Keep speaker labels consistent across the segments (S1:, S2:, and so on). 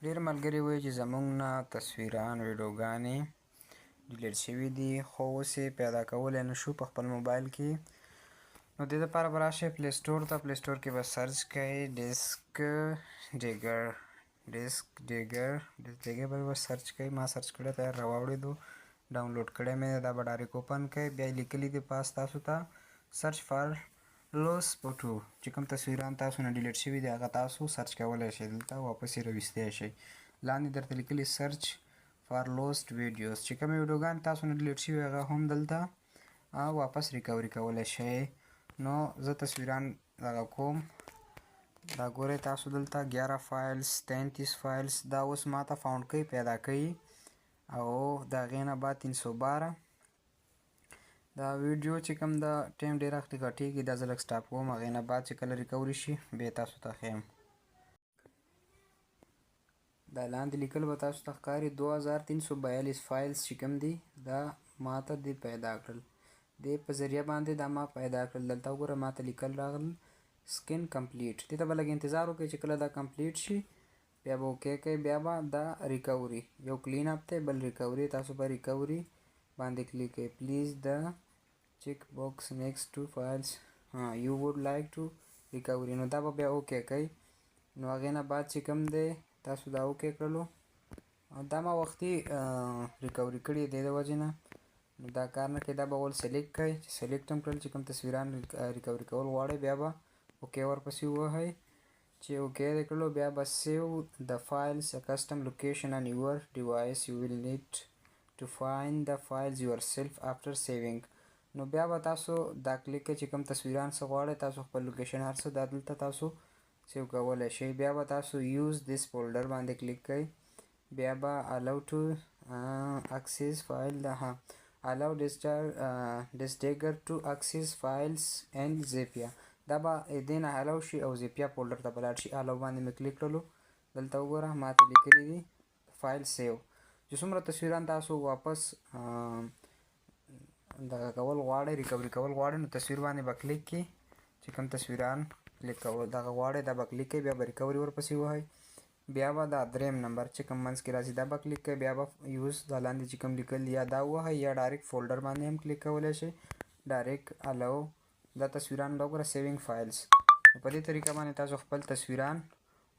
S1: ډېر ملګري وایي چې زموږ نه تصویران ویډیوګانې ډیلیټ شوي دي، خو اوس یې پیدا کولی نه شو په خپل موبایل کې. نو دې دپاره به راشئ پلی سټور ته. پلی سټور کې به سرچ کوئ ډیسک ډیګر به سرچ کوئ. ما سرچ کړی دی، راواوړېدو، ډاونلوډ کړی مې دی. دا به ډایرکټ اوپن کوئ. بیا یې لیکلي دي پاس تاسو ته سرچ فار لوس فوټو. چې کوم تصویران تاسو نه ډیلیټ شوي دي هغه تاسو سرچ کولی شئ دلته، واپس یې راویستی شئ. لاندې درته لیکلي سرچ فار لوسټ ویډیوز. چې کومې ویډیوګانې تاسو نه ډیلیټ شوي هغه هم دلته واپس ریکوري کولی شئ. نو زه تصویران دغه کوم. دا ګورئ تاسو دلته 11 فایلز 33 فایلز دا اوس ماته فاونډ کوي، پیدا کوي. او د هغې نه بعد 312 دا ویډیو چې کوم د ټایم ډېر اخلي غټېږي، دا زه لږ سټاپ کوم. هغې نه بعد چې کله ریکوري شي بیا تاسو ته ښیم. دا لاندې لیکل به تاسو ته ښکاري 2342 فایلز چې کوم دي دا ماته دې پیدا کړل. دې په ذریعه باندې دا ما پیدا کړل. دلته وګوره ماته لیکل راغلل سکن کمپلیټ. دې ته به لږ انتظار وکړئ چې کله دا کمپلیټ شي بیا به اوکې کوئ. بیا به دا ریکوري، یو کلین اپ دی بل ریکوري. تاسو به ریکوري باندې کلیک کوئ. پلیز د چیک باکس نیکسټ ټو فایلز یو ووډ لایک ټو ریکوري. نو دا به بیا اوکې کوئ. نو هغې نه بعد چې کوم دی تاسو دا اوکې کړلو. دا ما وختي ریکوري کړي دی د وجې نه. نو دا کار نه کوي. دا به اول سلیکټ کوئ. چې سلیکټ هم کړل چې کوم تصویران ریکوري کول غواړئ بیا به اوکې ورپسې ووهئ. چې اوکې دې کړلو بیا به سیو د فایلز ا کسټم لوکیشن آن یور ډیوایس یو ویل نیډ ټو فایند د فایلز یور سیلف آفټر سیوینګ. نو بیا به تاسو دا کلیک کوئ چې کوم تصویران څه غواړئ تاسو خپل لوکیشن هر څه دا دلته تاسو سیو کولی شئ. بیا به تاسو یوز دیس فولډر باندې کلیک کوئ. بیا به الاو ټو اکسس فایل الاو ډیسډیګر ټو اکسس فایلز اینډ زیپیا. دا به دې نه الاو شي او زیپیا فولډر ته به لاړ شي. الاو باندې مې کلیک کړلو. دلته وګوره ماته لیکلي دي فایل سیو. چې څومره تصویران تاسو واپس دغه کول غواړئ ریکوري کول غواړئ نو تصویر باندې به کلیک کړئ. چې کوم تصویران کلیک کول دغه غواړئ دا به کلیک کړئ. بیا به ریکوري ورپسې ووهئ. بیا به دا دریم نمبر چې کوم منځ کې راځي دا به کلیک کړئ. بیا به یوز دا لاندې چې کوم لیکل یا دا ووهئ یا ډایرکټ فولډر باندې هم کلیک کولی شئ. ډایرکټ الاو دا تصویران وګوره سیوینګ فایلز. په دې طریقه باندې تاسو خپل تصویران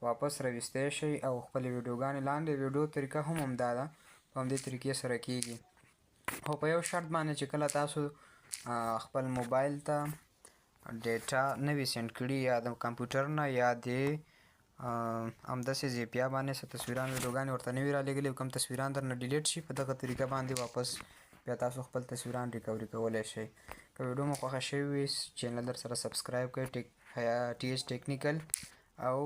S1: واپس راویستی شئ او خپلې ویډیوګانې لاندې ویډیو طریقه هم همدا ده، په همدې طریقې سره کیږي. خو په یو شرط باندې چې کله تاسو خپل موبایل ته ډیټا نه وي سینډ کړي یا د کمپیوټر نه یا د همداسې زیپیا باندې څه تصویران ویډیوګانې ورته نه وي رالېږلي، کوم تصویران درنه ډیلیټ شي په دغه طریقه باندې واپس بیا تاسو خپل تصویران ریکوري کولی شئ. که ویډیو مو خوښه شوې وي چینل در سره سبسکرایب کړئ ټي ایچ ټیکنیکل او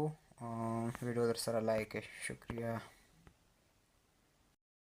S1: ویډیو در سره لایک کړئ. شکریه.